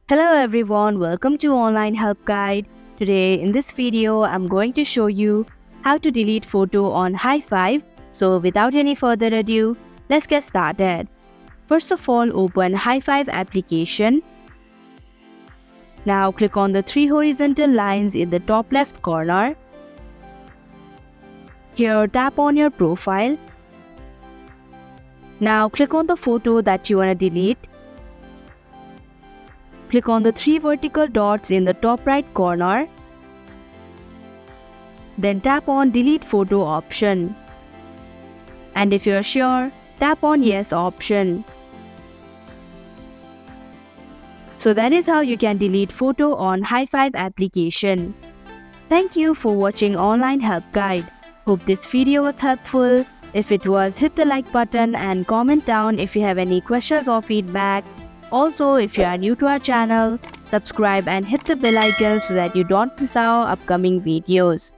Hello everyone, welcome to Online Help Guide. Today in this video, I'm going to show you how to delete photo on hi5. So without any further ado, let's get started. First of all, open hi5 application. Now click on the three horizontal lines in the top left corner. Here, tap on your profile. Now click on the photo that you want to delete. Click on the three vertical dots in the top right corner. Then tap on Delete Photo option. And if you're sure, tap on Yes option. So that is how you can delete photo on hi5 application. Thank you for watching Online Help Guide. Hope this video was helpful. If it was, hit the like button and comment down if you have any questions or feedback. Also, if you are new to our channel, subscribe and hit the bell icon so that you don't miss our upcoming videos.